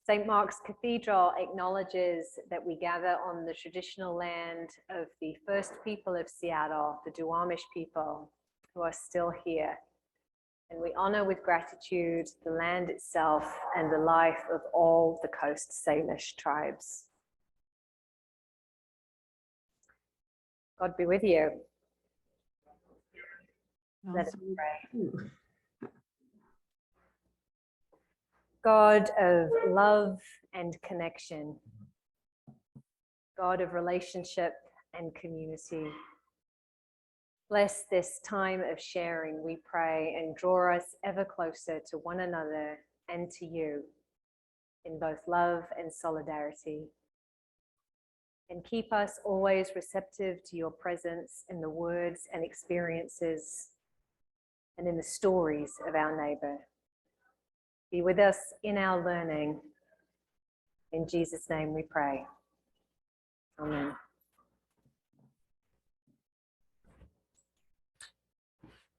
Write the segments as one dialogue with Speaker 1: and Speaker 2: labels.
Speaker 1: St. Mark's Cathedral acknowledges that we gather on the traditional land of the first people of Seattle, the Duwamish people, who are still here. And we honor with gratitude the land itself and the life of all the Coast Salish tribes. God be with you. Let us pray. God of love and connection, God of relationship and community, bless this time of sharing, we pray, and draw us ever closer to one another and to you in both love and solidarity. And keep us always receptive to your presence in the words and experiences and in the stories of our neighbor. Be with us in our learning. In Jesus' name we pray. Amen.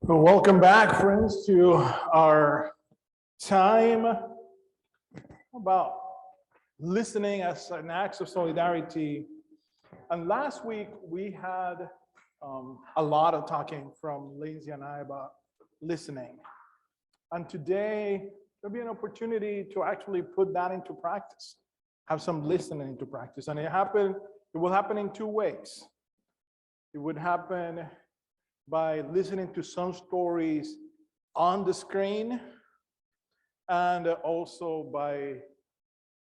Speaker 2: Well, welcome back, friends, to our time about listening as an act of solidarity. And last week we had a lot of talking from Lindsay and I about listening. And today there'll be an opportunity to actually put that into practice, have some listening into practice. And it will happen in two ways. It would happen by listening to some stories on the screen, and also by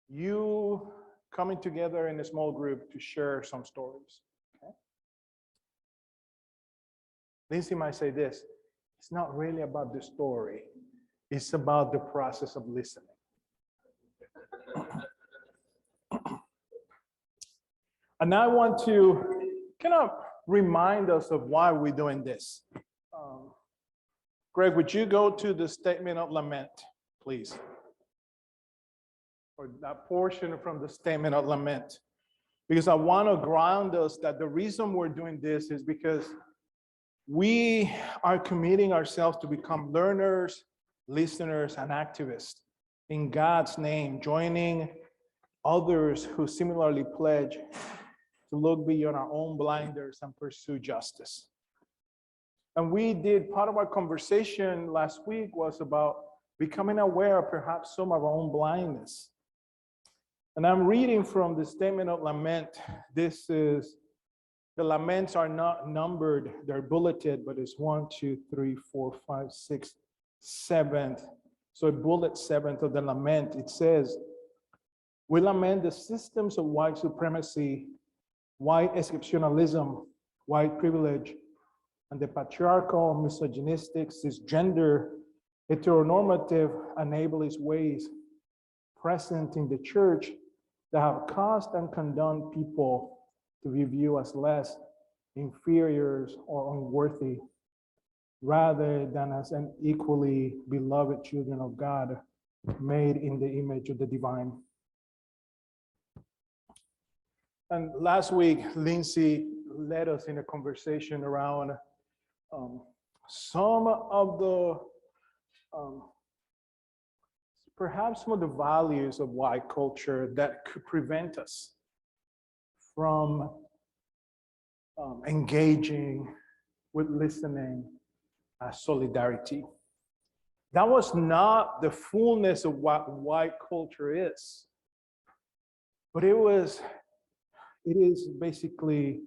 Speaker 2: you coming together in a small group to share some stories. Okay? Lindsay might say this, it's not really about the story, it's about the process of listening. And I want to kind of remind us of why we're doing this. Greg, would you go to the statement of lament, please? Or that portion from the statement of lament. Because I want to ground us that the reason we're doing this is because we are committing ourselves to become learners, listeners, and activists in God's name, joining others who similarly pledge to look beyond our own blinders and pursue justice. And we did, part of our conversation last week was about becoming aware of perhaps some of our own blindness. And I'm reading from the statement of lament. This is, the laments are not numbered, they're bulleted, but it's 1, 2, 3, 4, 5, 6, 7. So bullet 7th of the lament, it says, we lament the systems of white supremacy, white exceptionalism, white privilege, and the patriarchal, misogynistic, cisgender, heteronormative, and ableist ways present in the church that have caused and condoned people to be viewed as less, inferiors, or unworthy, rather than as an equally beloved children of God, made in the image of the divine. And last week, Lindsay led us in a conversation around some of the, perhaps some of the values of white culture that could prevent us from engaging with listening as solidarity. That was not the fullness of what white culture is, but it is basically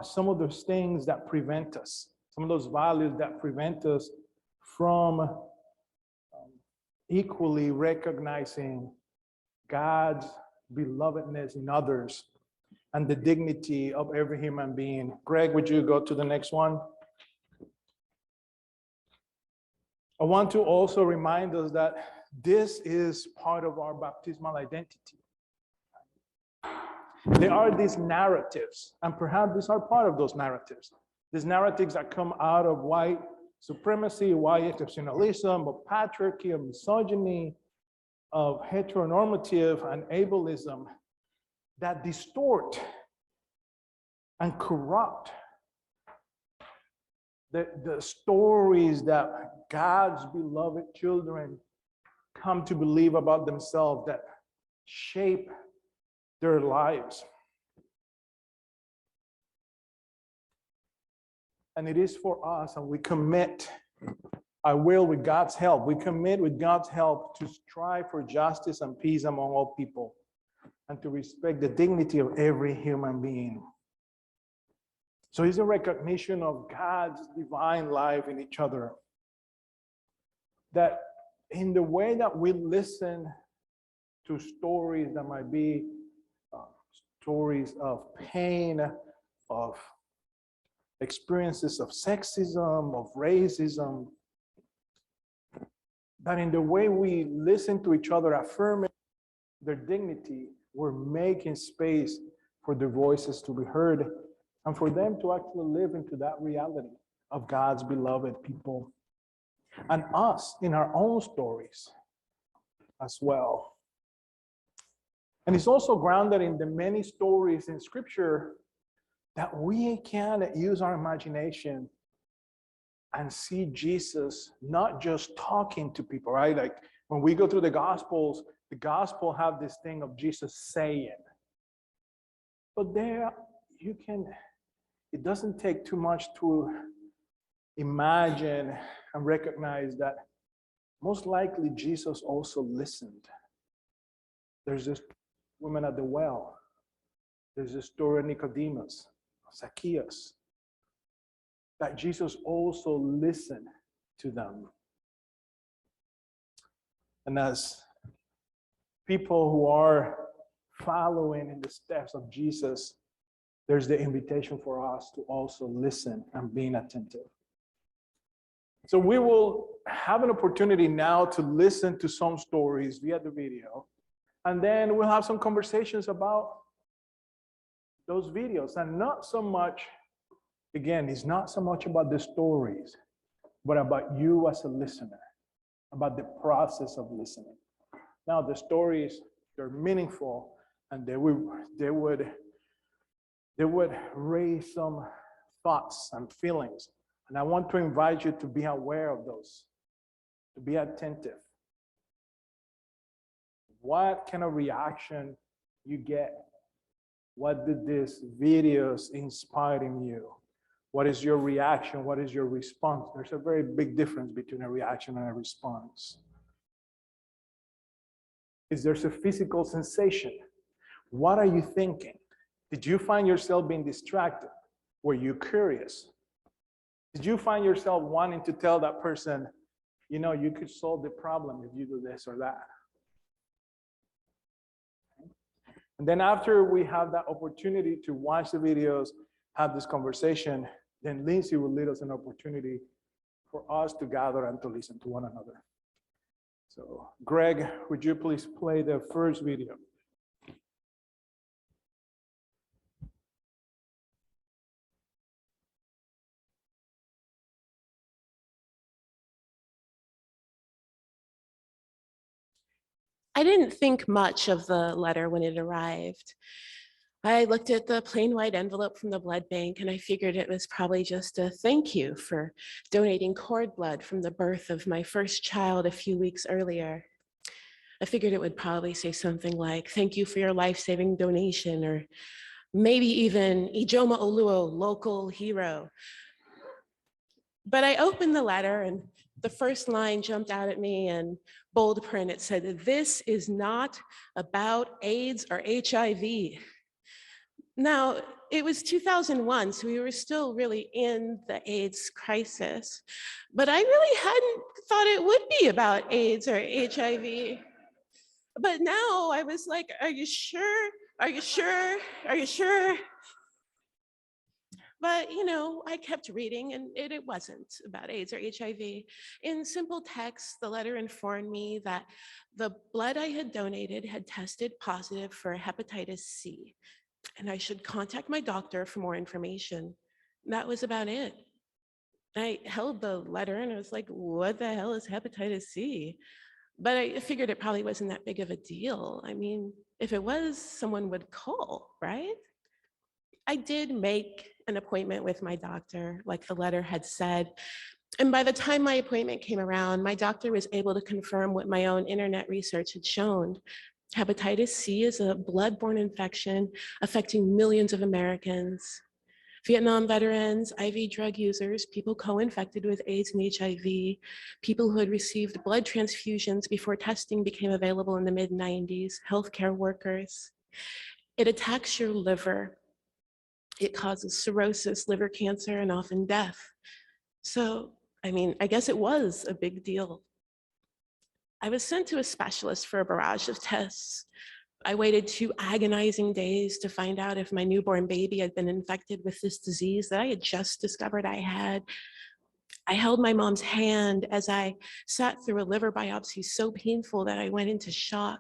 Speaker 2: some of those things that prevent us, some of those values that prevent us from equally recognizing God's belovedness in others and the dignity of every human being. Greg, would you go to the next one? I want to also remind us that this is part of our baptismal identity. There are these narratives, and perhaps these are part of those narratives. These narratives that come out of white supremacy, white exceptionalism, of patriarchy, of misogyny, of heteronormative and ableism that distort and corrupt the stories that God's beloved children come to believe about themselves that shape their lives. And it is for us, and we commit, I will with God's help, we commit with God's help to strive for justice and peace among all people, and to respect the dignity of every human being. So it's a recognition of God's divine life in each other. That in the way that we listen to stories that might be stories of pain, of experiences of sexism, of racism, that in the way we listen to each other, affirming their dignity, we're making space for their voices to be heard and for them to actually live into that reality of God's beloved people and us in our own stories as well. And it's also grounded in the many stories in Scripture that we can use our imagination and see Jesus not just talking to people, right? Like when we go through the Gospels, the Gospel have this thing of Jesus saying. But there you can, it doesn't take too much to imagine and recognize that most likely Jesus also listened. There's this woman at the well. There's this story of Nicodemus, Zacchaeus, that Jesus also listened to them. And as people who are following in the steps of Jesus, there's the invitation for us to also listen and being attentive. So we will have an opportunity now to listen to some stories via the video, and then we'll have some conversations about those videos. And not so much, again, it's not so much about the stories, but about you as a listener, about the process of listening. Now, the stories, they're meaningful, and they would raise some thoughts and feelings. And I want to invite you to be aware of those, to be attentive. What kind of reaction you get? What did these videos inspire in you? What is your reaction? What is your response? There's a very big difference between a reaction and a response. Is there a physical sensation? What are you thinking? Did you find yourself being distracted? Were you curious? Did you find yourself wanting to tell that person, you know, you could solve the problem if you do this or that? And then after we have that opportunity to watch the videos, have this conversation, then Lindsay will lead us an opportunity for us to gather and to listen to one another. So Greg, would you please play the first video?
Speaker 3: I didn't think much of the letter when it arrived. I looked at the plain white envelope from the blood bank and I figured it was probably just a thank you for donating cord blood from the birth of my first child a few weeks earlier. I figured it would probably say something like, thank you for your life-saving donation, or maybe even Ijoma Oluo, local hero. But I opened the letter and the first line jumped out at me in bold print. It said, this is not about AIDS or HIV. Now, it was 2001, so we were still really in the AIDS crisis, but I really hadn't thought it would be about AIDS or HIV. But now I was like, are you sure? Are you sure? Are you sure? But, you know, I kept reading and it wasn't about AIDS or HIV. In simple text, the letter informed me that the blood I had donated had tested positive for hepatitis C, and I should contact my doctor for more information. That was about it. I held the letter and I was like, what the hell is hepatitis C? But I figured it probably wasn't that big of a deal. I mean, if it was, someone would call, right? I did make an appointment with my doctor, like the letter had said, And by the time my appointment came around, my doctor was able to confirm what my own internet research had shown. Hepatitis C is a blood-borne infection affecting millions of Americans. Vietnam veterans, IV drug users, people co-infected with AIDS and HIV, people who had received blood transfusions before testing became available in the mid-90s, healthcare workers. It attacks your liver. It causes cirrhosis, liver cancer, and often death. So, I mean, I guess it was a big deal. I was sent to a specialist for a barrage of tests. I waited 2 agonizing days to find out if my newborn baby had been infected with this disease that I had just discovered I had. I held my mom's hand as I sat through a liver biopsy so painful that I went into shock.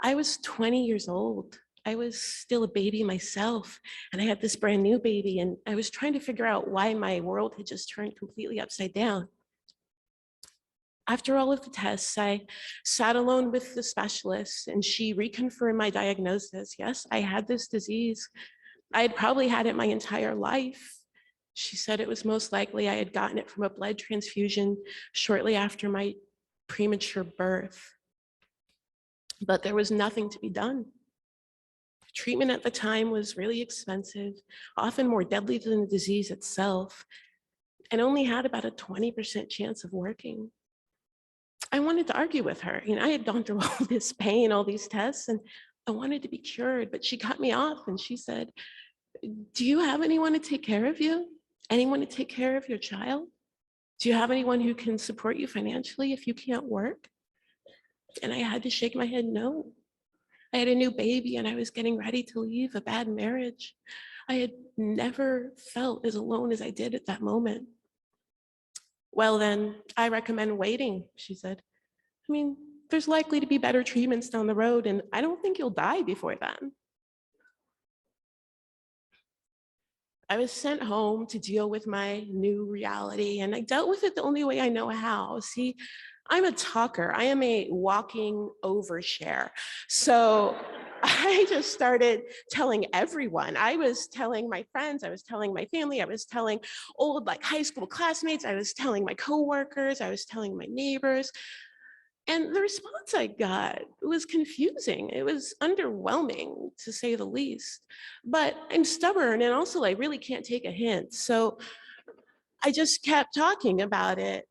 Speaker 3: I was 20 years old. I was still a baby myself, and I had this brand new baby, and I was trying to figure out why my world had just turned completely upside down. After all of the tests, I sat alone with the specialist, and she reconfirmed my diagnosis. Yes, I had this disease. I had probably had it my entire life. She said it was most likely I had gotten it from a blood transfusion shortly after my premature birth. But there was nothing to be done. Treatment at the time was really expensive, often more deadly than the disease itself, and only had about a 20% chance of working. I wanted to argue with her. You know, I had gone through all this pain, all these tests, and I wanted to be cured, but she cut me off and she said, "Do you have anyone to take care of you? Anyone to take care of your child? Do you have anyone who can support you financially if you can't work?" And I had to shake my head no. I had a new baby and I was getting ready to leave a bad marriage. I had never felt as alone as I did at that moment. "Well, then I recommend waiting," she said. "I mean, there's likely to be better treatments down the road, and I don't think you'll die before then." I was sent home to deal with my new reality, and I dealt with it the only way I know how. See, I'm a talker. I am a walking overshare. So I just started telling everyone. I was telling my friends, I was telling my family, I was telling old like high school classmates, I was telling my coworkers, I was telling my neighbors. And the response I got was confusing. It was underwhelming, to say the least. But I'm stubborn and also I really can't take a hint. So I just kept talking about it.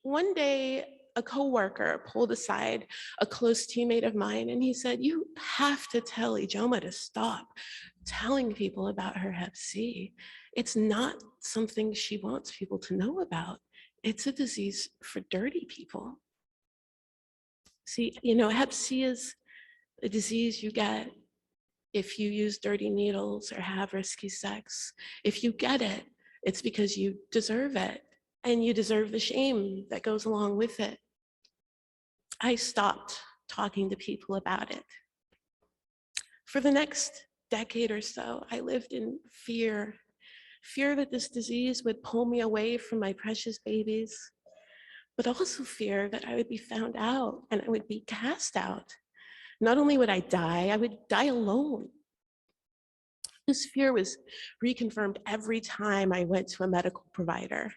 Speaker 3: One day, a coworker pulled aside a close teammate of mine and he said, "You have to tell Ijoma to stop telling people about her Hep C. It's not something she wants people to know about. It's a disease for dirty people." See, you know, Hep C is a disease you get if you use dirty needles or have risky sex. If you get it, it's because you deserve it and you deserve the shame that goes along with it. I stopped talking to people about it. For the next decade or so, I lived in fear that this disease would pull me away from my precious babies, but also fear that I would be found out and I would be cast out. Not only would I would die alone. This fear was reconfirmed every time I went to a medical provider.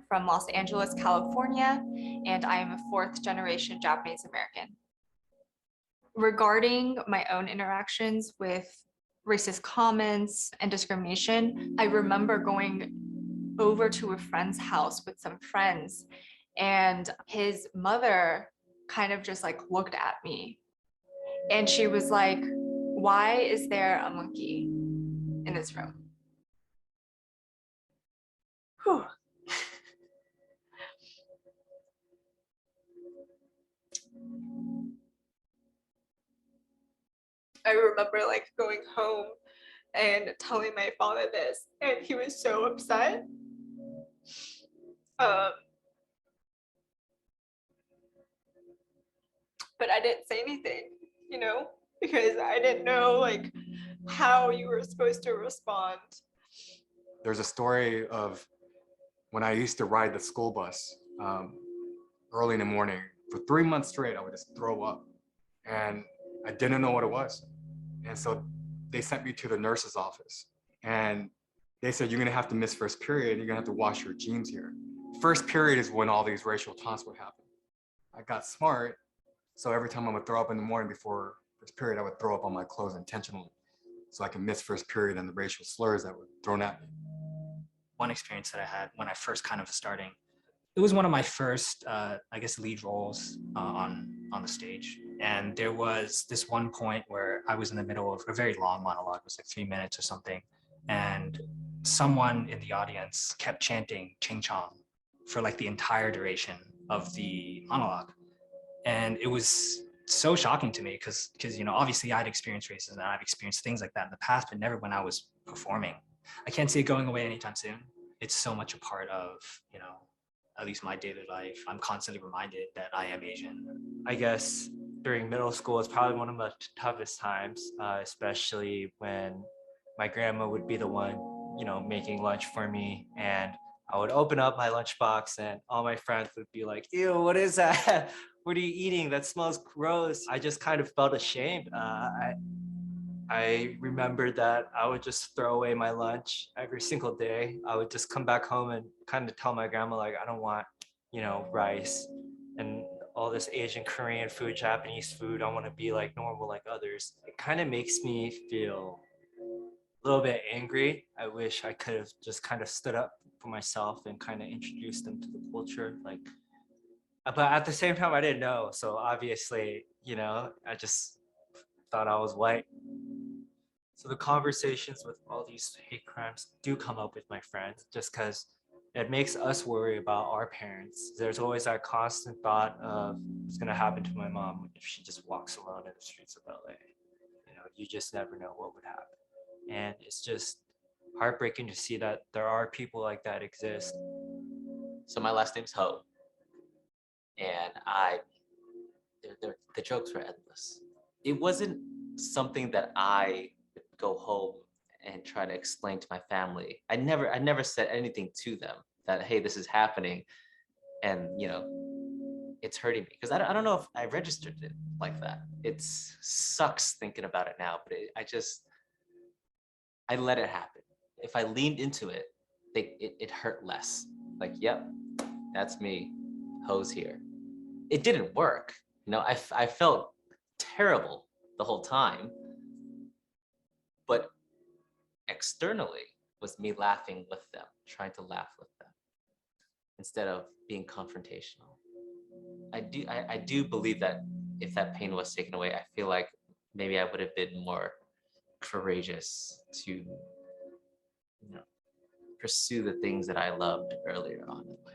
Speaker 4: From Los Angeles, California, and I am a 4th-generation Japanese American. Regarding my own interactions with racist comments and discrimination, I remember going over to a friend's house with some friends, and his mother kind of just like looked at me and she was like, "Why is there a monkey in this room?" Whew. I remember like going home and telling my father this, and he was so upset. But I didn't say anything, you know, because I didn't know like how you were supposed to respond.
Speaker 5: There's a story of when I used to ride the school bus early in the morning. For 3 months straight, I would just throw up. And I didn't know what it was. And so they sent me to the nurse's office. And they said, you're gonna have to miss first period. You're gonna have to wash your jeans here. First period is when all these racial taunts would happen. I got smart. So every time I would throw up in the morning before first period, I would throw up on my clothes intentionally so I can miss first period and the racial slurs that were thrown at me.
Speaker 6: One experience that I had when I first kind of starting, it was one of my first, I guess, lead roles on the stage. And there was this one point where I was in the middle of a very long monologue. It was like 3 minutes or something. And someone in the audience kept chanting Ching Chong for like the entire duration of the monologue. And it was so shocking to me because you know, obviously I'd experienced racism and I've experienced things like that in the past, but never when I was performing. I can't see it going away anytime soon. It's so much a part of, you know, at least my daily life. I'm constantly reminded that I am Asian.
Speaker 7: I guess during middle school is probably one of the toughest times, especially when my grandma would be the one, you know, making lunch for me, and I would open up my lunchbox and all my friends would be like, ew, what is that? What are you eating? That smells gross. I just kind of felt ashamed. I remembered that I would just throw away my lunch every single day. I would just come back home and kind of tell my grandma, like, I don't want, you know, rice and all this Asian, Korean food, Japanese food. I want to be like normal like others. It kind of makes me feel a little bit angry. I wish I could have just kind of stood up for myself and kind of introduced them to the culture. Like, but at the same time, I didn't know. So obviously, you know, I just thought I was white. So the conversations with all these hate crimes do come up with my friends just because it makes us worry about our parents. There's always that constant thought of what's gonna happen to my mom if she just walks alone in the streets of LA. You know, you just never know what would happen. And it's just heartbreaking to see that there are people like that exist.
Speaker 8: So my last name's Ho, and the jokes were endless. It wasn't something that I would go home and try to explain to my family. I never said anything to them that, hey, this is happening, and you know, it's hurting me, because I don't know if I registered it like that. It sucks thinking about it now, but I let it happen. If I leaned into it, it hurt less. Like, yep, that's me, Ho's here. It didn't work. You know, I felt terrible the whole time, but externally was me laughing with them, trying to laugh with them instead of being confrontational. I do believe that if that pain was taken away, I feel like maybe I would have been more courageous to, you know, pursue the things that I loved earlier on in life.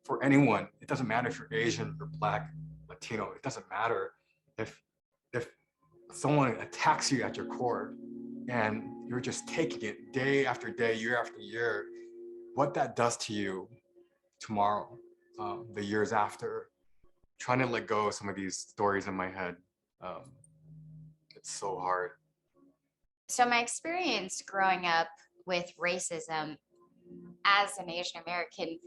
Speaker 5: For anyone, it doesn't matter if you're Asian or Black, Latino, it doesn't matter if someone attacks you at your core and you're just taking it day after day, year after year, what that does to you tomorrow, the years after, trying to let go of some of these stories in my head, it's so hard.
Speaker 9: So my experience growing up with racism as an Asian American,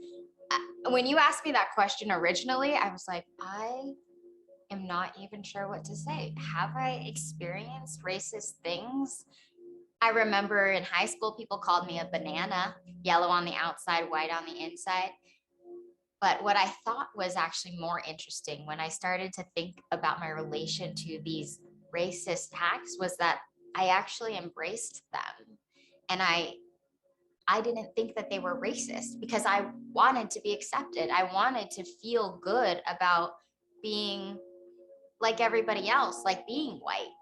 Speaker 9: when you asked me that question originally, I was like, I am not even sure what to say. Have I experienced racist things? I remember in high school, people called me a banana, yellow on the outside, white on the inside. But what I thought was actually more interesting when I started to think about my relation to these racist acts was that I actually embraced them. And I didn't think that they were racist because I wanted to be accepted. I wanted to feel good about being like everybody else, like being white.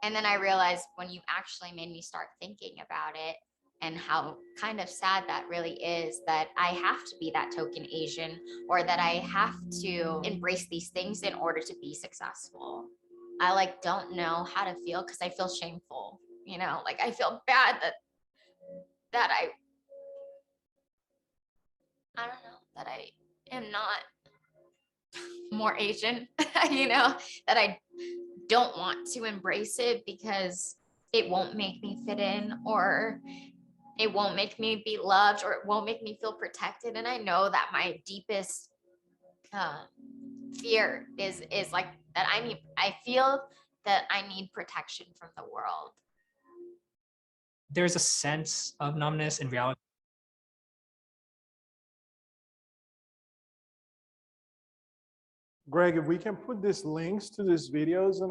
Speaker 9: And then I realized when you actually made me start thinking about it and how kind of sad that really is, that I have to be that token Asian, or that I have to embrace these things in order to be successful. I don't know how to feel because I feel shameful, you know, like I feel bad that I don't know, that I am not more Asian, you know, that I don't want to embrace it because it won't make me fit in, or it won't make me be loved, or it won't make me feel protected. And I know that my deepest fear is like that. I feel that I need protection from the world.
Speaker 6: There's a sense of numbness in reality.
Speaker 2: Greg, if we can put these links to these videos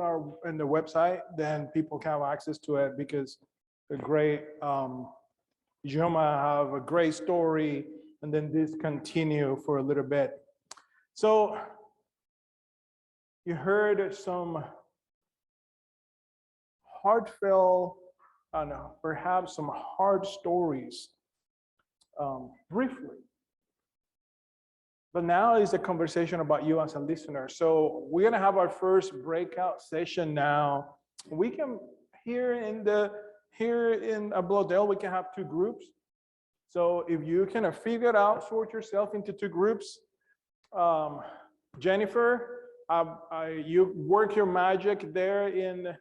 Speaker 2: in the website, then people can have access to it, because the great Joma have a great story, and then this continue for a little bit. So you heard some heartfelt, perhaps some hard stories briefly. But now is a conversation about you as a listener. So we're gonna have our first breakout session now. We can here in Bloedel, we can have 2 groups. So if you can figure it out, sort yourself into 2 groups. Jennifer, you work your magic there in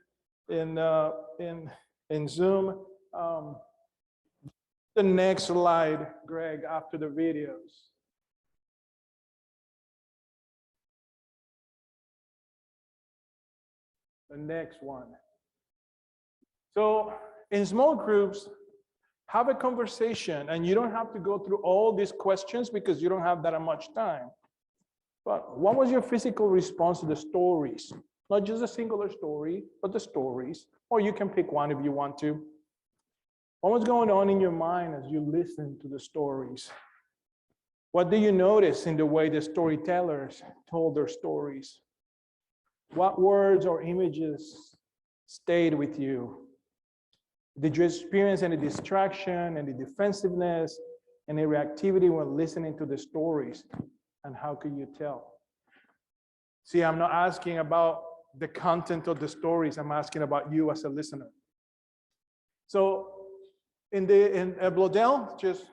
Speaker 2: Zoom. The next slide, Greg, after the videos. The next one. So in small groups, have a conversation, and you don't have to go through all these questions because you don't have that much time. But what was your physical response to the stories? Not just a singular story, but the stories, or you can pick one if you want to. What was going on in your mind as you listened to the stories? What do you notice in the way the storytellers told their stories? What words or images stayed with you? Did you experience any distraction, any defensiveness, any reactivity when listening to the stories? And how could you tell? See, I'm not asking about the content of the stories. I'm asking about you as a listener. So in Bloedel, just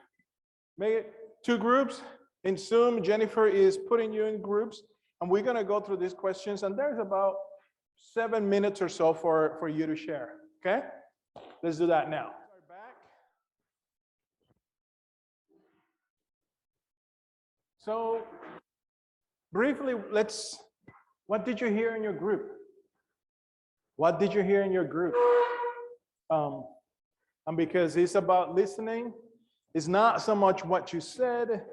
Speaker 2: make it 2 groups. In Zoom, Jennifer is putting you in groups, and we're gonna go through these questions, and there's about 7 minutes or so for you to share, okay? Let's do that now. So briefly, what did you hear in your group? What did you hear in your group? And because it's about listening, it's not so much what you said,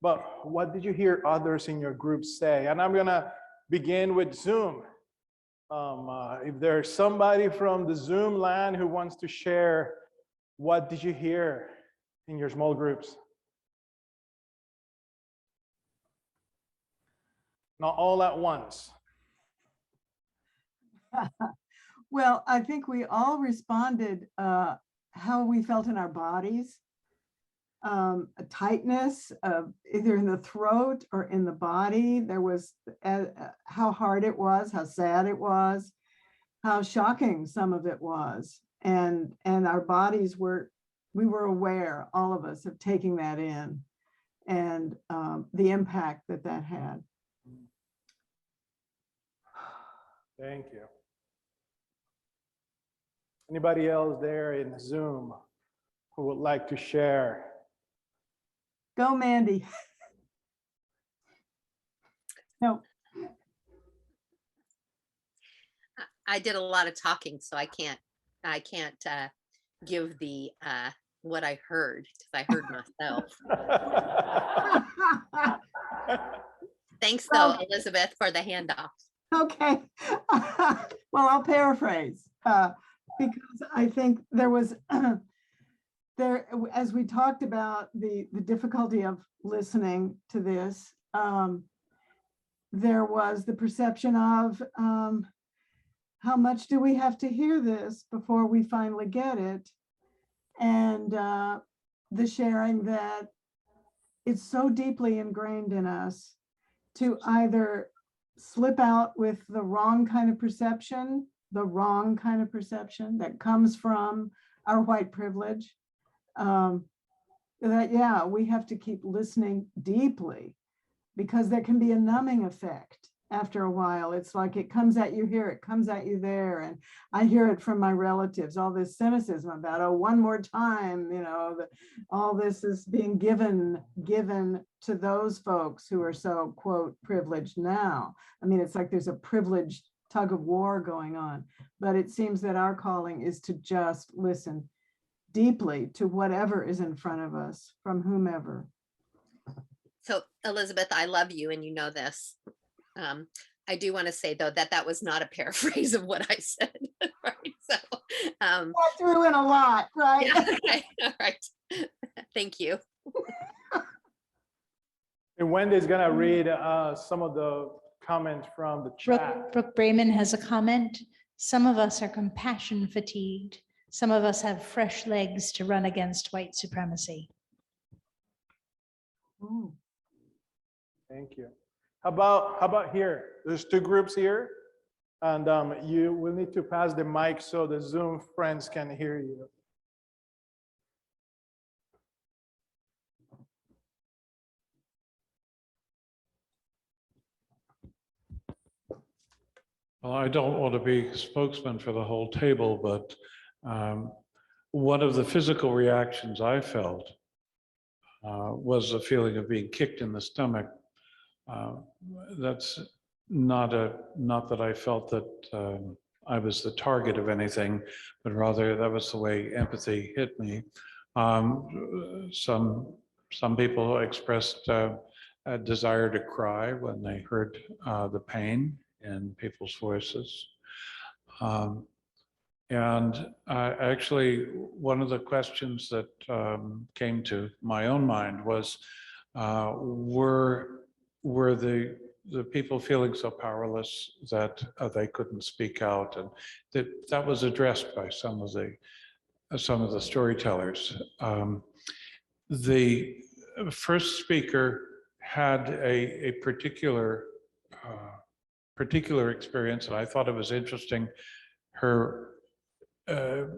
Speaker 2: but what did you hear others in your group say? And I'm gonna begin with Zoom. If there's somebody from the Zoom land who wants to share, what did you hear in your small groups? Not all at once.
Speaker 10: Well, I think we all responded how we felt in our bodies. A tightness of either in the throat or in the body. There was how hard it was, how sad it was, how shocking some of it was. And our bodies we were aware, all of us, of taking that in, and the impact that had.
Speaker 2: Thank you. Anybody else there in Zoom who would like to share?
Speaker 10: Go, Mandy. No.
Speaker 11: I did a lot of talking, so I can't give the what I heard, because I heard myself. Thanks though, Elizabeth, for the handoff.
Speaker 10: Okay. Well, I'll paraphrase because I think there was as we talked about the difficulty of listening to this, there was the perception of how much do we have to hear this before we finally get it, and the sharing that it's so deeply ingrained in us to either slip out with the wrong kind of perception that comes from our white privilege, that, yeah, we have to keep listening deeply because there can be a numbing effect. after a while. It's like it comes at you here, it comes at you there. And I hear it from my relatives, all this cynicism about, oh, one more time, you know, all this is being given to those folks who are so, quote, privileged now. I mean, it's like there's a privileged tug of war going on, but it seems that our calling is to just listen deeply to whatever is in front of us from whomever.
Speaker 11: So Elizabeth, I love you and you know this. I do want to say though that that was not a paraphrase of what I said, right? So
Speaker 10: I threw in a lot, right?
Speaker 11: yeah, okay, all right. Thank you.
Speaker 2: And Wendy's gonna read some of the comments from the chat.
Speaker 12: Brooke Brayman has a comment. Some of us are compassion fatigued. Some of us have fresh legs to run against white supremacy.
Speaker 10: Ooh.
Speaker 2: Thank you. How about here? There's two groups here, and you will need to pass the mic so the Zoom friends can hear you.
Speaker 13: Well, I don't want to be spokesman for the whole table, but one of the physical reactions I felt was a feeling of being kicked in the stomach. That's not that I felt that I was the target of anything, but rather that was the way empathy hit me. Some people expressed a desire to cry when they heard the pain in people's voices. And actually, one of the questions that came to my own mind was, were the people feeling so powerless that they couldn't speak out? And that was addressed by some of the storytellers. The first speaker had a particular experience, and I thought it was interesting. Her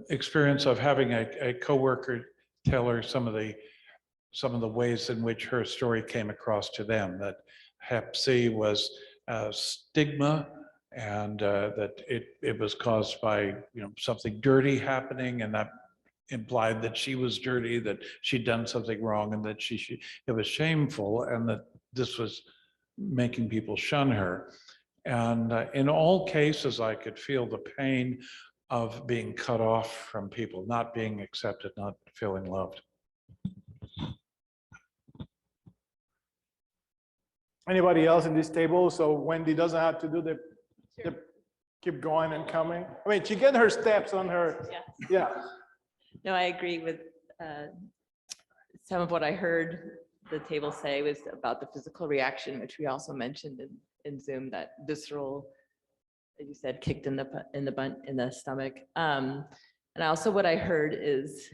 Speaker 13: experience of having a coworker tell her some of the ways in which her story came across to them, that Hep C was a stigma, and that it was caused by something dirty happening, and that implied that she was dirty, that she'd done something wrong, and that it was shameful, and that this was making people shun her. And in all cases, I could feel the pain of being cut off from people, not being accepted, not feeling loved.
Speaker 2: Anybody else in this table? So Wendy doesn't have to do the keep going and coming. I mean, she get her steps on her. Yeah.
Speaker 14: No, I agree with some of what I heard the table say was about the physical reaction, which we also mentioned in Zoom, that visceral, as you said, kicked in the stomach. And also what I heard is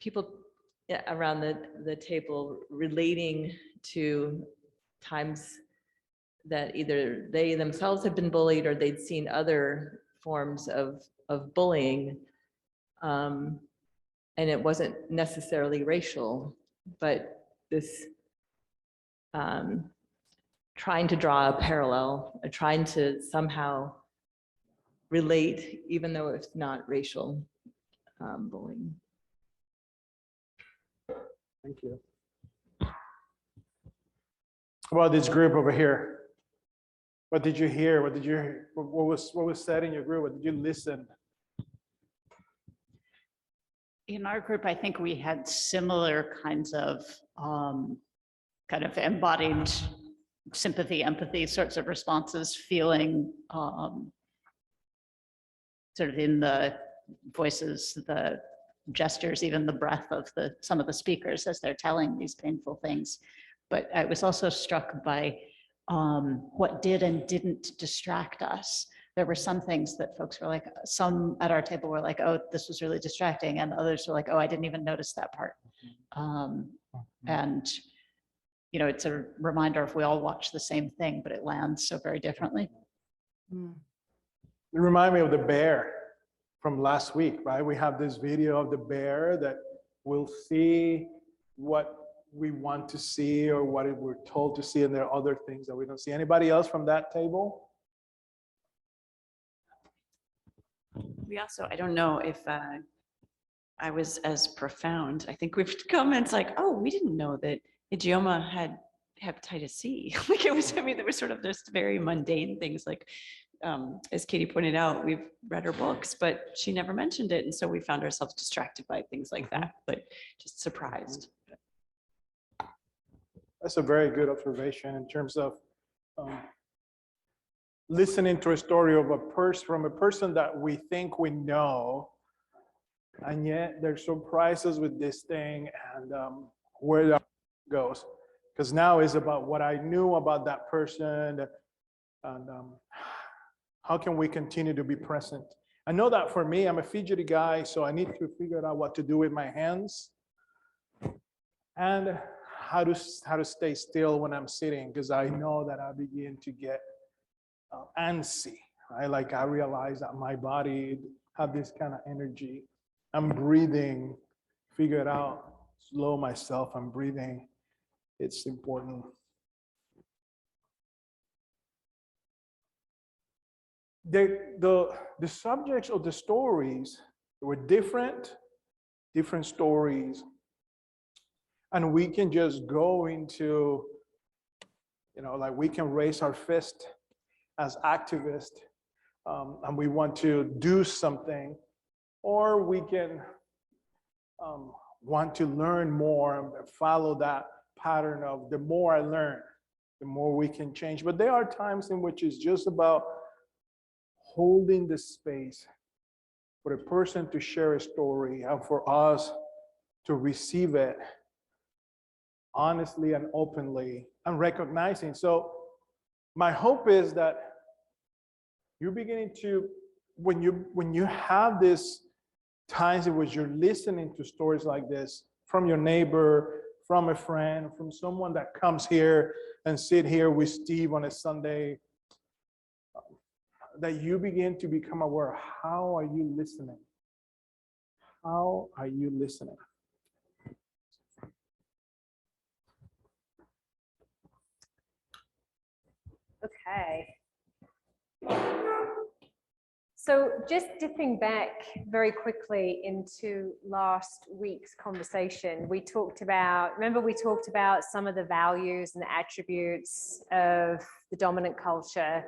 Speaker 14: people around the table relating to times that either they themselves have been bullied or they'd seen other forms of bullying. And it wasn't necessarily racial, but this trying to draw a parallel, trying to somehow relate, even though it's not racial bullying.
Speaker 2: Thank you. How about this group over here? What did you hear? What was said in your group? What did you listen?
Speaker 15: In our group, I think we had similar kinds of kind of embodied sympathy, empathy sorts of responses, feeling sort of in the voices, the gestures, even the breath of some of the speakers as they're telling these painful things. But I was also struck by what did and didn't distract us. There were some things that folks were like, some at our table were like, oh, this was really distracting. And others were like, oh, I didn't even notice that part. And, it's a reminder of we all watch the same thing, but it lands so very differently.
Speaker 2: You remind me of the bear from last week, right? We have this video of the bear that will see what we want to see or what we're told to see, and there are other things that we don't see. Anybody else from that table?
Speaker 16: We also, I don't know if I was as profound. I think we've comments like, oh, we didn't know that Ijeoma had hepatitis C. Like it was, I mean, there were sort of just very mundane things like, as Katie pointed out, we've read her books, but she never mentioned it. And so we found ourselves distracted by things like that, but just surprised.
Speaker 2: That's a very good observation in terms of listening to a story of a person from a person that we think we know, and yet they're surprised us with this thing and where that goes. Because now it's about what I knew about that person and how can we continue to be present. I know that for me, I'm a fidgety guy, so I need to figure out what to do with my hands and how to stay still when I'm sitting, because I know that I begin to get antsy, right? Like I realize that my body have this kind of energy. I'm breathing, figure it out, slow myself, I'm breathing. It's important. The subjects of the stories were different stories. And we can just go into, like we can raise our fist as activists and we want to do something, or we can want to learn more and follow that pattern of the more I learn, the more we can change. But there are times in which it's just about holding the space for a person to share a story and for us to receive it honestly and openly and recognizing. So my hope is that you're beginning to, when you have this times in which you're listening to stories like this from your neighbor, from a friend, from someone that comes here and sit here with Steve on a Sunday, that you begin to become aware, how are you listening? How are you listening?
Speaker 1: Okay. So just dipping back very quickly into last week's conversation, we talked about some of the values and the attributes of the dominant culture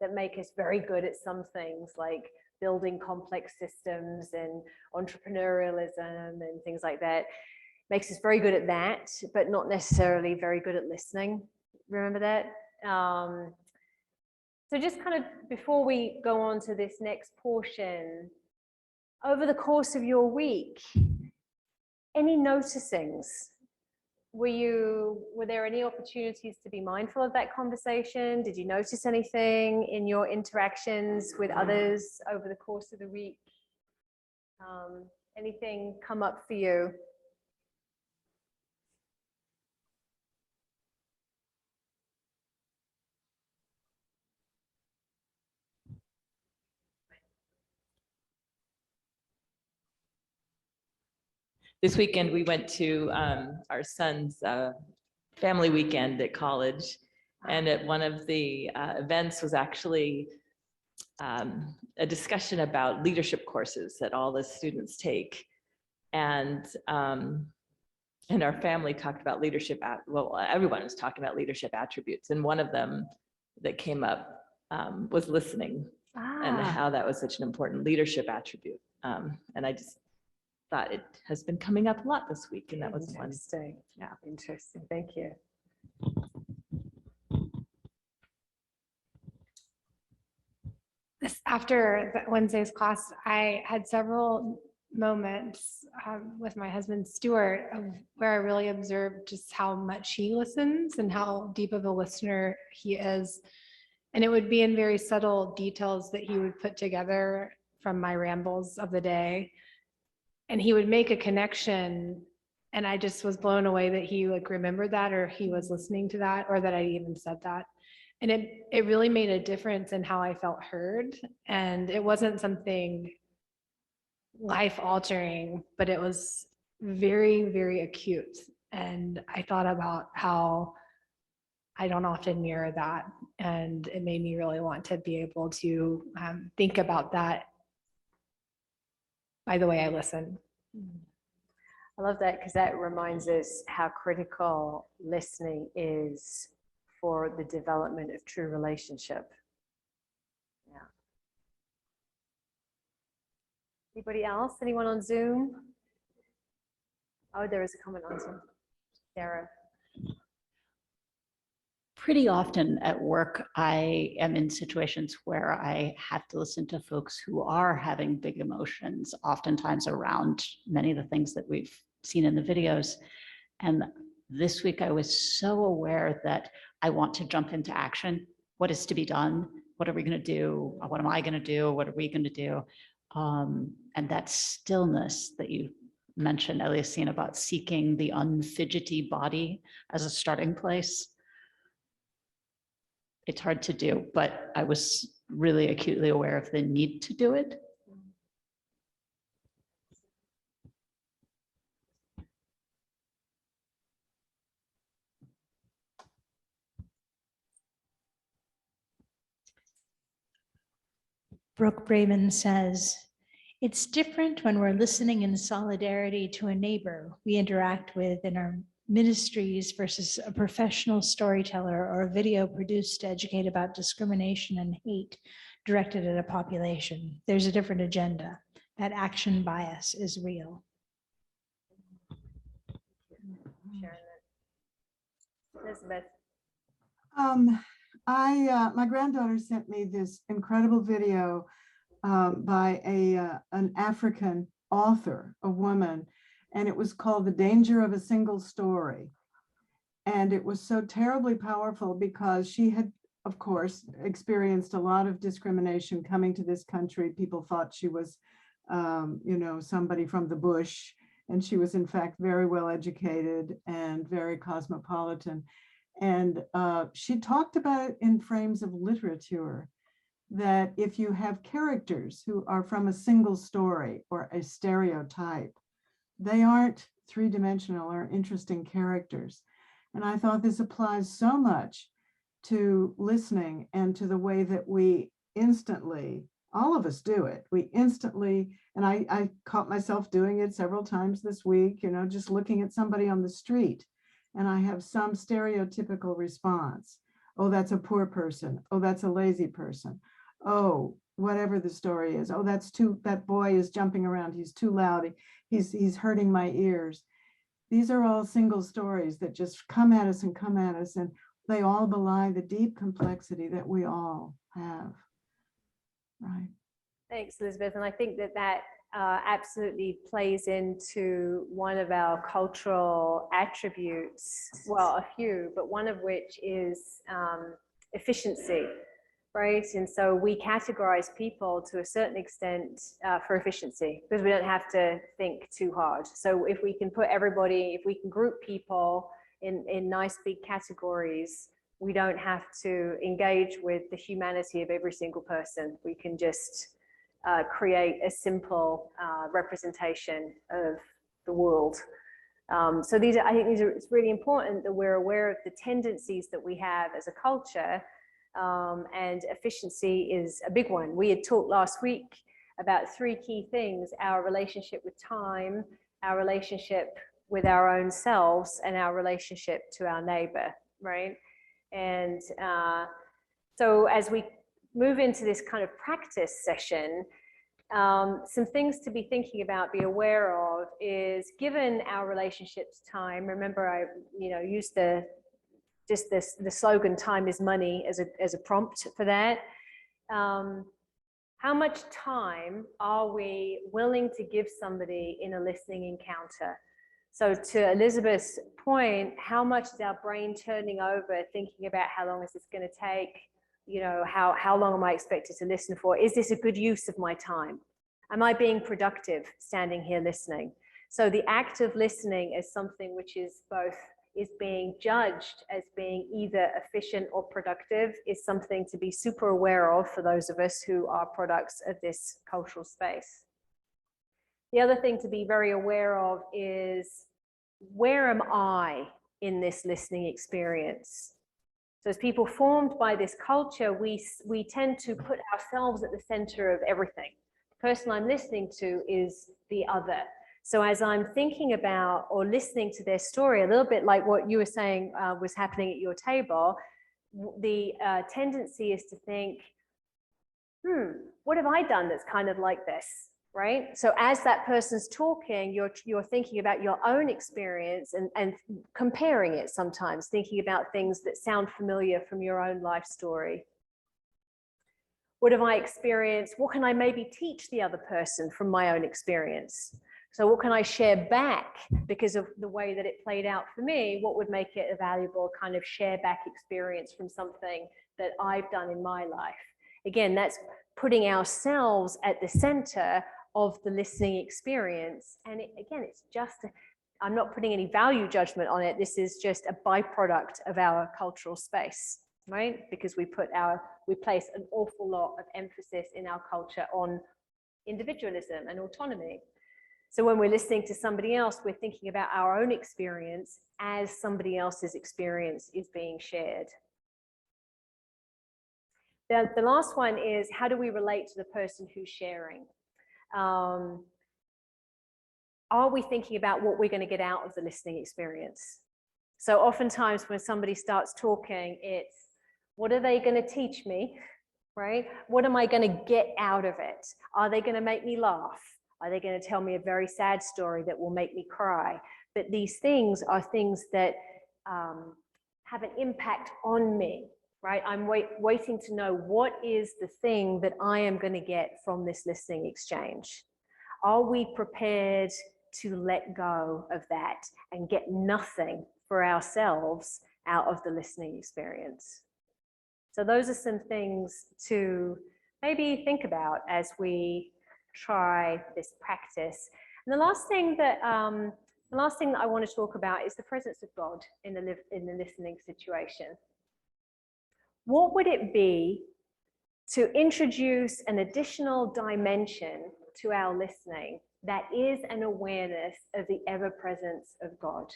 Speaker 1: that make us very good at some things like building complex systems and entrepreneurialism and things like that. Makes us very good at that, but not necessarily very good at listening. Remember that? So just kind of before we go on to this next portion, over the course of your week, any noticings? Were there any opportunities to be mindful of that conversation? Did you notice anything in your interactions with others over the course of the week? Anything come up for you?
Speaker 14: This weekend, we went to our son's family weekend at college. And at one of the events was actually a discussion about leadership courses that all the students take. And our family talked about leadership, well, everyone was talking about leadership attributes. And one of them that came up was listening and how that was such an important leadership attribute. And I just thought it has been coming up a lot this week, and that was fun.
Speaker 1: Interesting. Yeah, interesting. Thank you.
Speaker 17: After Wednesday's class, I had several moments with my husband Stuart where I really observed just how much he listens and how deep of a listener he is. And it would be in very subtle details that he would put together from my rambles of the day. And he would make a connection, and I just was blown away that he remembered that, or he was listening to that, or that I even said that. And it really made a difference in how I felt heard. And it wasn't something life altering, but it was very, very acute. And I thought about how I don't often mirror that. And it made me really want to be able to think about that by the way I listen.
Speaker 1: I love that because that reminds us how critical listening is for the development of true relationship. Yeah. Anybody else? Anyone on Zoom? Oh, there is a comment on Zoom. Sarah.
Speaker 15: Pretty often at work, I am in situations where I have to listen to folks who are having big emotions, oftentimes around many of the things that we've seen in the videos. And this week I was so aware that I want to jump into action. What is to be done? What are we going to do? What am I going to do? What are we going to do? And that stillness that you mentioned, Eliasine, about seeking the unfidgety body as a starting place. It's hard to do, but I was really acutely aware of the need to do it.
Speaker 12: Brooke Braman says, it's different when we're listening in solidarity to a neighbor we interact with in our ministries versus a professional storyteller or a video produced to educate about discrimination and hate directed at a population. There's a different agenda. That action bias is real.
Speaker 1: Elizabeth.
Speaker 10: My granddaughter sent me this incredible video by an African author, a woman, and it was called The Danger of a Single Story. And it was so terribly powerful because she had, of course, experienced a lot of discrimination coming to this country. People thought she was, somebody from the bush, and she was in fact very well educated and very cosmopolitan. And she talked about it in frames of literature, that if you have characters who are from a single story or a stereotype, they aren't three-dimensional or interesting characters. And I thought this applies so much to listening and to the way that we instantly, all of us do it, we instantly, and I caught myself doing it several times this week, just looking at somebody on the street, and I have some stereotypical response. Oh, that's a poor person. Oh, that's a lazy person. Oh, whatever the story is. Oh, that boy is jumping around. He's too loud. He's hurting my ears. These are all single stories that just come at us, and they all belie the deep complexity that we all have. Right.
Speaker 1: Thanks, Elizabeth. And I think that absolutely plays into one of our cultural attributes, well, a few, but one of which is efficiency, right? And so we categorize people to a certain extent for efficiency because we don't have to think too hard. So if we can put everybody, if we can group people in nice big categories, we don't have to engage with the humanity of every single person. We can just create a simple representation of the world. So it's really important that we're aware of the tendencies that we have as a culture, and efficiency is a big one. We had talked last week about 3 key things: our relationship with time, our relationship with our own selves, and our relationship to our neighbor, right? And so as we move into this kind of practice session, some things to be thinking about, be aware of is, given our relationships time, remember I used the slogan "time is money" as a prompt for that. How much time are we willing to give somebody in a listening encounter? So to Elizabeth's point, how much is our brain turning over thinking about how long is this going to take? How long am I expected to listen for? Is this a good use of my time? Am I being productive standing here listening? So the act of listening is something which is being judged as being either efficient or productive, is something to be super aware of for those of us who are products of this cultural space. The other thing to be very aware of is where am I in this listening experience? So as people formed by this culture, we tend to put ourselves at the center of everything. The person I'm listening to is the other. So as I'm thinking about or listening to their story, a little bit like what you were saying was happening at your table, the tendency is to think, what have I done that's kind of like this, right? So as that person's talking, you're thinking about your own experience and comparing it sometimes, thinking about things that sound familiar from your own life story. What have I experienced? What can I maybe teach the other person from my own experience? So what can I share back because of the way that it played out for me? What would make it a valuable kind of share back experience from something that I've done in my life? Again, that's putting ourselves at the center of the listening experience. And again, it's just, I'm not putting any value judgment on it. This is just a byproduct of our cultural space, right? Because we place an awful lot of emphasis in our culture on individualism and autonomy. So when we're listening to somebody else, we're thinking about our own experience as somebody else's experience is being shared. The last one is, how do we relate to the person who's sharing? Are we thinking about what we're going to get out of the listening experience? So oftentimes when somebody starts talking, it's, what are they going to teach me, right? What am I going to get out of it? Are they going to make me laugh? Are they going to tell me a very sad story that will make me cry? But these things are things that have an impact on me, right? I'm waiting to know what is the thing that I am going to get from this listening exchange. Are we prepared to let go of that and get nothing for ourselves out of the listening experience? So those are some things to maybe think about as we try this practice. And the last thing that I want to talk about is the presence of God in the listening situation. What would it be to introduce an additional dimension to our listening that is an awareness of the ever-presence of God?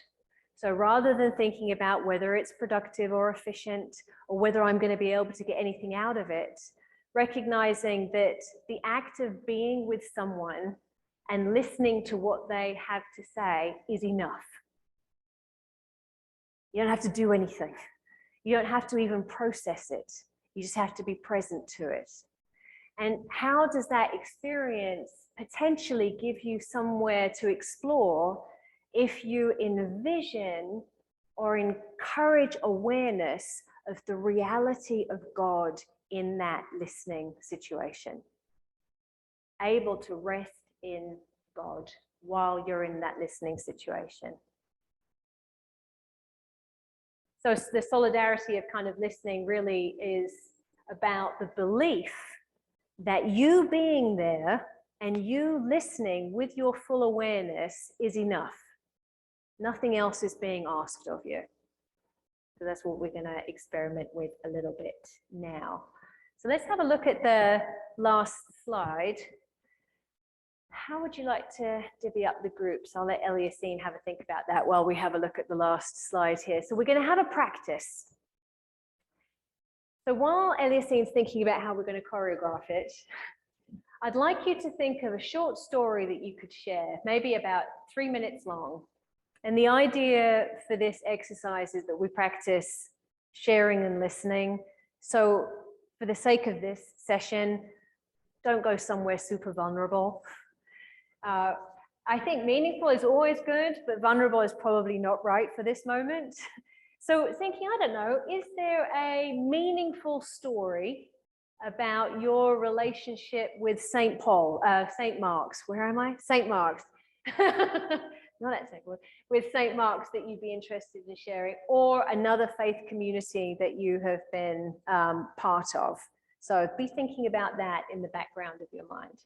Speaker 1: So rather than thinking about whether it's productive or efficient or whether I'm going to be able to get anything out of it, recognizing that the act of being with someone and listening to what they have to say is enough. You don't have to do anything. You don't have to even process it. You just have to be present to it. And how does that experience potentially give you somewhere to explore if you envision or encourage awareness of the reality of God in that listening situation? Able to rest in God while you're in that listening situation. So the solidarity of kind of listening really is about the belief that you being there and you listening with your full awareness is enough. Nothing else is being asked of you. So that's what we're going to experiment with a little bit now. So let's have a look at the last slide. How would you like to divvy up the groups? I'll let Eliasine have a think about that while we have a look at the last slide here. So we're going to have a practice. So while Eliasine's thinking about how we're going to choreograph it, I'd like you to think of a short story that you could share, maybe about 3 minutes long. And the idea for this exercise is that we practice sharing and listening. So for the sake of this session, don't go somewhere super vulnerable. I think meaningful is always good, but vulnerable is probably not right for this moment. So thinking, I don't know, is there a meaningful story about your relationship with St. Mark's? Where am I? St. Mark's. Not at St. Paul, with St. Mark's that you'd be interested in sharing, or another faith community that you have been part of. So be thinking about that in the background of your mind.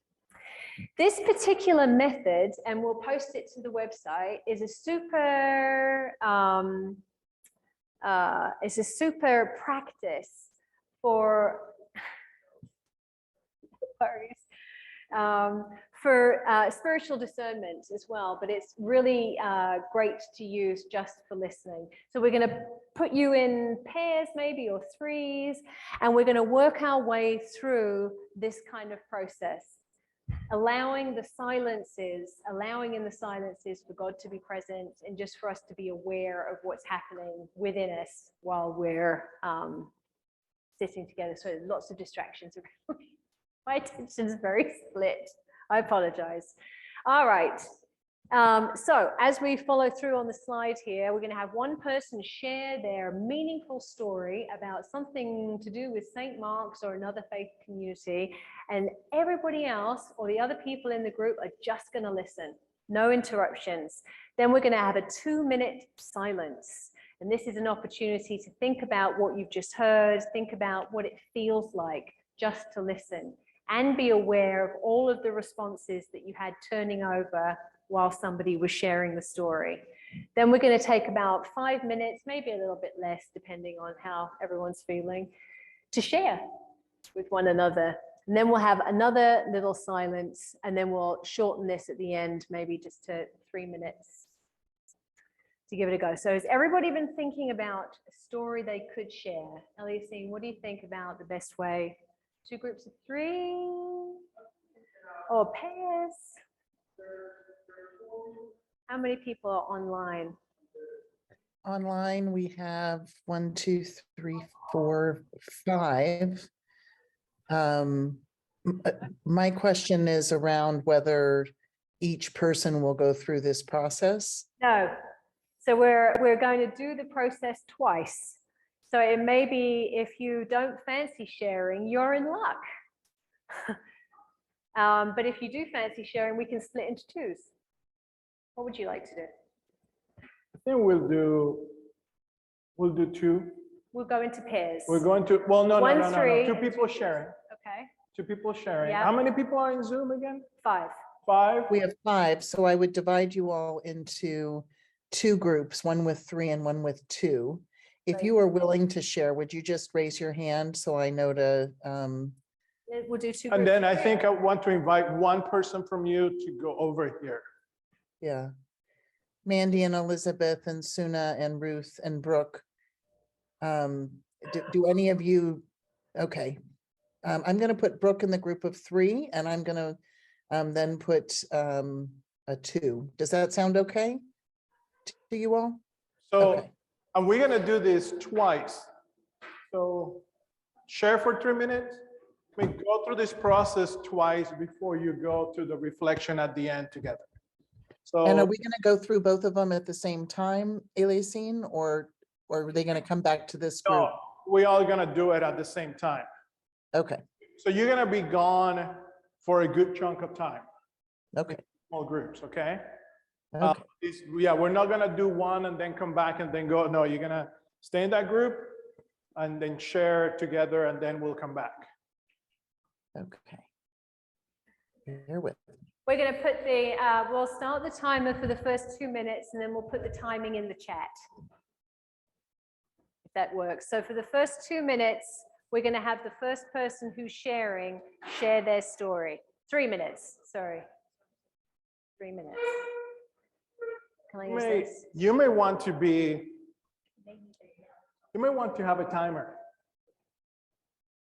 Speaker 1: This particular method, and we'll post it to the website, is a super practice for for spiritual discernment as well, but it's really great to use just for listening. So we're going to put you in pairs maybe or threes, and we're going to work our way through this kind of process, allowing in the silences for God to be present and just for us to be aware of what's happening within us while we're sitting together. So lots of distractions. My attention is very split. I apologize. All right. So as we follow through on the slide here, we're going to have one person share their meaningful story about something to do with St. Mark's or another faith community, and everybody else or the other people in the group are just going to listen. No interruptions. Then we're going to have a 2-minute silence. And this is an opportunity to think about what you've just heard, think about what it feels like just to listen, and be aware of all of the responses that you had turning over while somebody was sharing the story. Then we're going to take about 5 minutes, maybe a little bit less, depending on how everyone's feeling, to share with one another. And then we'll have another little silence, and then we'll shorten this at the end, maybe just to 3 minutes to give it a go. So has everybody been thinking about a story they could share? Eliasine, what do you think about the best way? 2 groups of 3 or pairs? How many people are online?
Speaker 18: Online, we have 1, 2, 3, 4, 5. My question is around whether each person will go through this process.
Speaker 1: No. So we're going to do the process twice. So it may be if you don't fancy sharing, you're in luck. But if you do fancy sharing, we can split into 2s. What would you like to do?
Speaker 2: I think we'll do 2.
Speaker 1: We'll go into pairs.
Speaker 2: We're going to, well, no.
Speaker 1: 3.
Speaker 2: 2 people sharing.
Speaker 1: Okay.
Speaker 2: 2 people sharing.
Speaker 1: Yeah.
Speaker 2: How many people are in Zoom again?
Speaker 1: 5.
Speaker 2: 5?
Speaker 18: We have 5, so I would divide you all into 2 groups, one with 3 and one with 2. If
Speaker 1: Right.
Speaker 18: you are willing to share, would you just raise your hand so I know to,
Speaker 1: We'll do 2
Speaker 2: And
Speaker 1: groups.
Speaker 2: then I think I want to invite one person from you to go over here.
Speaker 18: yeah. Mandy and Elizabeth and Suna and Ruth and Brooke. Do any of you, okay. I'm gonna put Brooke in the group of 3, and I'm gonna then put a 2. Does that sound okay to you all?
Speaker 2: So,
Speaker 18: Okay.
Speaker 2: and we're gonna do this twice. So share for 3 minutes. We go through this process twice before you go to the reflection at the end together. So.
Speaker 18: And are we gonna go through both of them at the same time, Eliasine, or are they gonna come back to this group?
Speaker 2: No, we all gonna do it at the same time.
Speaker 18: Okay,
Speaker 2: So you're gonna be gone for a good chunk of time,
Speaker 18: okay,
Speaker 2: small groups, okay?
Speaker 18: okay.
Speaker 2: Yeah, we're not gonna do one and then come back and then go. No, you're gonna stay in that group and then share together, and then we'll come back.
Speaker 18: Okay. Bear with me.
Speaker 1: We're going to put the, we'll start the timer for the first 2 minutes, and then we'll put the timing in the chat. If that works. So for the first 2 minutes, we're going to have the first person who's sharing share their story. 3 minutes, sorry. 3 minutes. Can I use this?
Speaker 2: You may want to have a timer.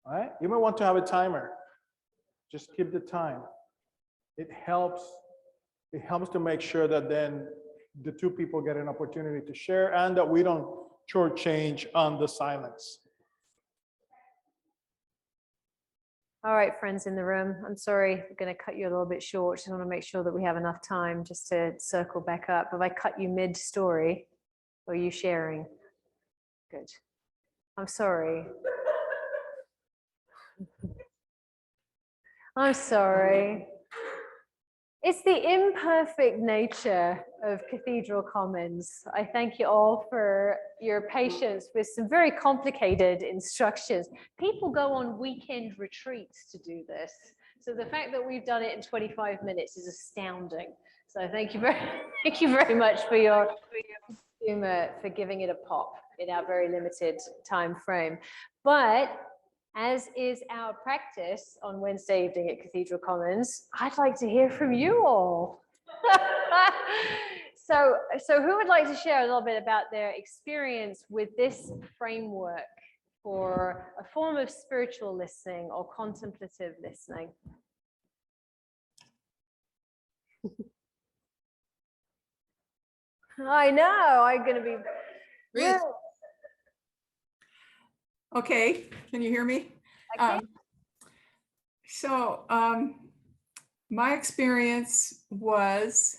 Speaker 2: All right? You may want to have a timer. Just keep the time. It helps to make sure that then the 2 people get an opportunity to share and that we don't shortchange on the silence.
Speaker 1: All right, friends in the room, I'm sorry, I'm going to cut you a little bit short. Just want to make sure that we have enough time just to circle back up. Have I cut you mid-story? Or are you sharing? Good. I'm sorry. I'm sorry. It's the imperfect nature of Cathedral Commons. I thank you all for your patience with some very complicated instructions. People go on weekend retreats to do this. So the fact that we've done it in 25 minutes is astounding. So thank you very much for your humor, for giving it a pop in our very limited time frame. But as is our practice on Wednesday evening at Cathedral Commons, I'd like to hear from you all. So who would like to share a little bit about their experience with this framework for a form of spiritual listening or contemplative listening? I know, I'm going to be.
Speaker 11: Ruth.
Speaker 19: Okay, can you hear me? So my experience was,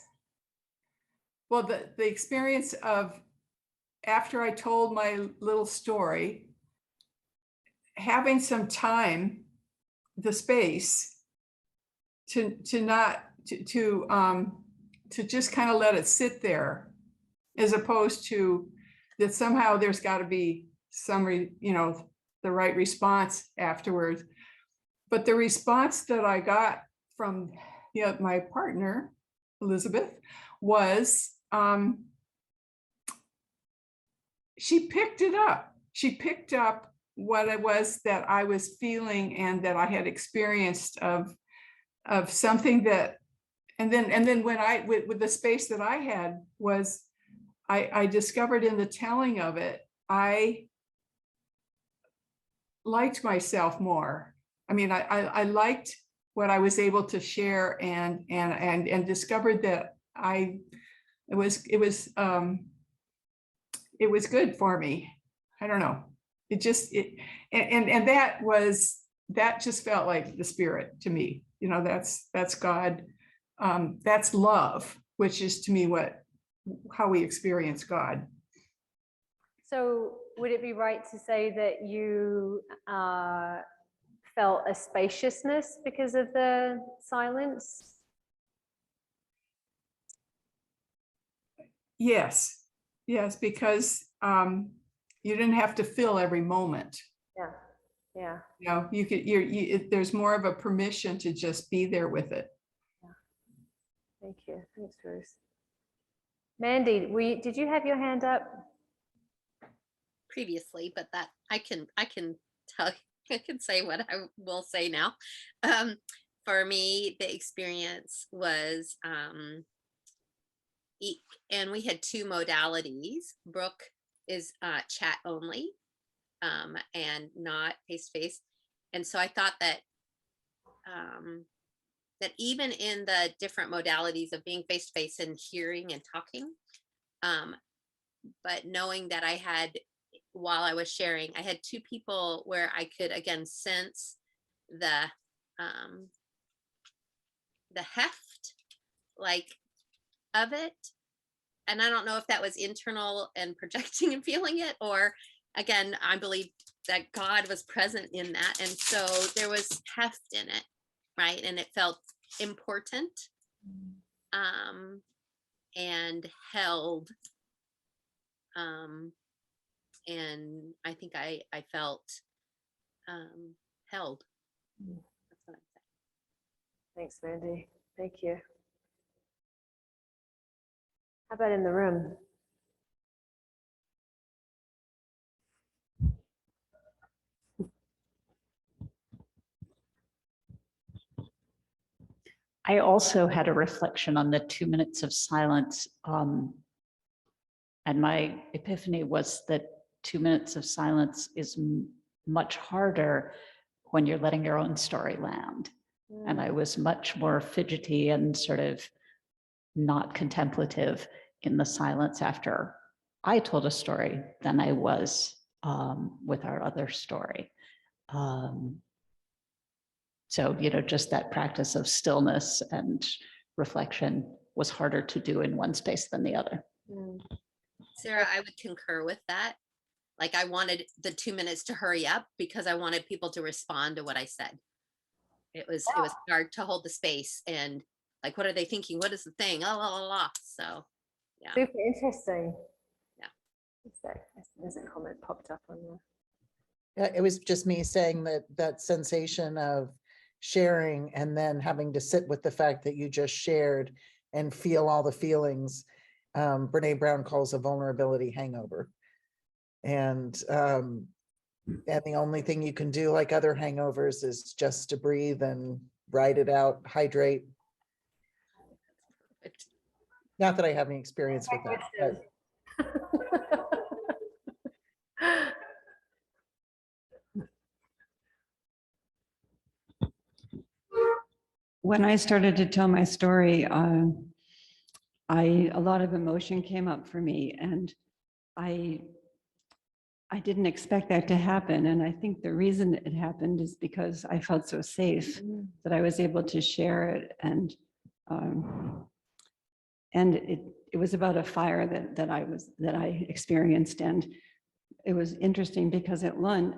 Speaker 19: well, the experience of after I told my little story, having some time, the space to just kind of let it sit there, as opposed to that somehow there's got to be some, the right response afterwards. But the response that I got from my partner, Elizabeth, was she picked it up. She picked up what it was that I was feeling and that I had experienced of something that, and then when with the space that I had was, I discovered in the telling of it, I liked myself more. I mean, I liked what I was able to share and discovered that it was good for me. I don't know. It just, that just felt like the Spirit to me. That's God. That's love, which is to me how we experience God.
Speaker 1: So would it be right to say that you felt a spaciousness because of the silence?
Speaker 19: Yes, because you didn't have to fill every moment.
Speaker 1: Yeah.
Speaker 19: You could. There's more of a permission to just be there with it.
Speaker 1: Yeah. Thank you. Thanks, Ruth. Mandy, did you have your hand up?
Speaker 11: Previously, but that I can tell. I can say what I will say now. For me, the experience was, and we had two modalities. Brooke is chat only, and not face-to-face. And so I thought that that even in the different modalities of being face-to-face and hearing and talking, but knowing that I had, while I was sharing, I had two people where I could again sense the heft of it. And I don't know if that was internal and projecting and feeling it, or again, I believe that God was present in that. And so there was heft in it, right? And it felt important, and held. And I think I felt held. That's what I'm saying.
Speaker 1: Thanks, Mandy. Thank you. How about in the room?
Speaker 15: I also had a reflection on the 2 minutes of silence. And my epiphany was that 2 minutes of silence is much harder when you're letting your own story land. And I was much more fidgety and sort of not contemplative in the silence after I told a story than I was with our other story. So, just that practice of stillness and reflection was harder to do in one space than the other.
Speaker 11: Sarah, I would concur with that. Like, I wanted the 2 minutes to hurry up because I wanted people to respond to what I said. It was hard to hold the space and like, what are they thinking? What is the thing? La, la, la, la. So, yeah.
Speaker 1: Super interesting.
Speaker 11: Yeah.
Speaker 1: There's a comment popped up on there.
Speaker 18: Yeah, it was just me saying that sensation of sharing and then having to sit with the fact that you just shared and feel all the feelings. Brene Brown calls a vulnerability hangover. And And the only thing you can do, like other hangovers, is just to breathe and ride it out, hydrate. Not that I have any experience with that, but
Speaker 20: When I started to tell my story, a lot of emotion came up for me, and I didn't expect that to happen. And I think the reason it happened is because I felt so safe that I was able to share it. And it was about a fire that I experienced. And it was interesting because at lunch,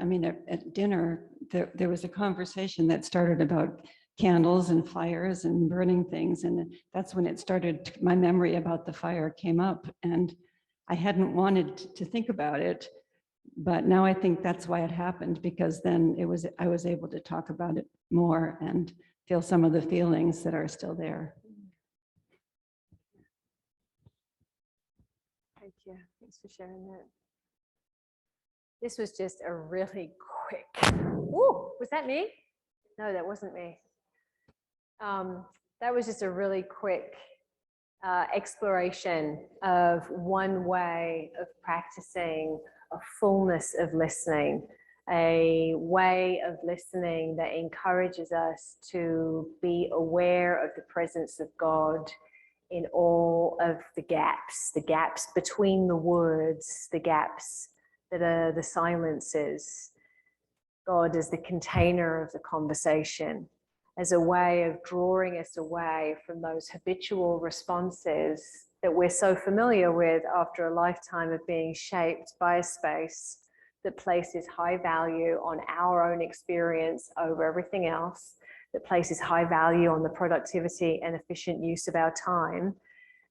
Speaker 20: at dinner, there was a conversation that started about candles and fires and burning things. And that's when it started, my memory about the fire came up, and I hadn't wanted to think about it, but now I think that's why it happened, because then I was able to talk about it more and feel some of the feelings that are still there.
Speaker 1: Thank you. Thanks for sharing that. This was just a really quick. Ooh, was that me? No, that wasn't me. That was just a really quick exploration of one way of practicing a fullness of listening, a way of listening that encourages us to be aware of the presence of God in all of the gaps between the words, the gaps that are the silences. God as the container of the conversation, as a way of drawing us away from those habitual responses that we're so familiar with after a lifetime of being shaped by a space that places high value on our own experience over everything else, that places high value on the productivity and efficient use of our time,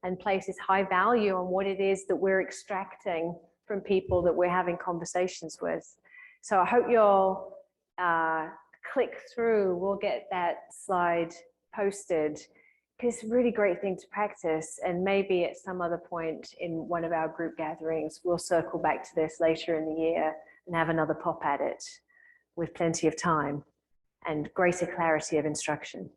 Speaker 1: and places high value on what it is that we're extracting from people that we're having conversations with. So I hope you'll click through. We'll get that slide posted, because it's a really great thing to practice. And maybe at some other point in one of our group gatherings, we'll circle back to this later in the year and have another pop at it with plenty of time and greater clarity of instruction.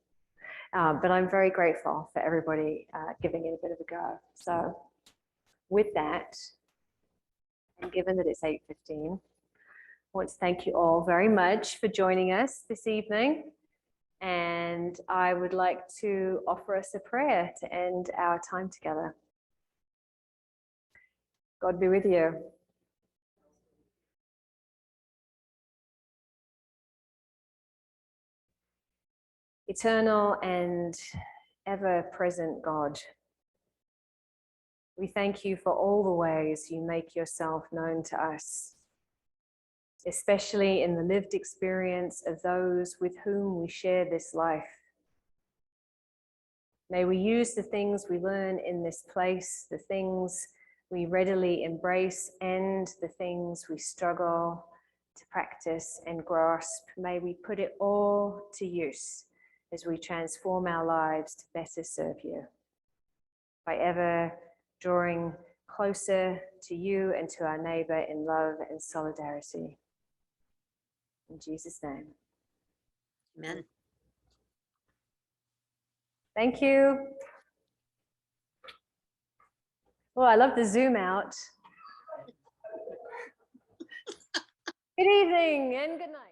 Speaker 1: But I'm very grateful for everybody giving it a bit of a go. So with that, and given that it's 8:15, I want to thank you all very much for joining us this evening. And I would like to offer us a prayer to end our time together. God be with you. Eternal and ever-present God, we thank you for all the ways you make yourself known to us, especially in the lived experience of those with whom we share this life. May we use the things we learn in this place, the things we readily embrace, and the things we struggle to practice and grasp. May we put it all to use as we transform our lives to better serve you, by ever drawing closer to you and to our neighbor in love and solidarity. In Jesus' name.
Speaker 11: Amen.
Speaker 1: Thank you. Oh, I love the zoom out. Good evening and good night.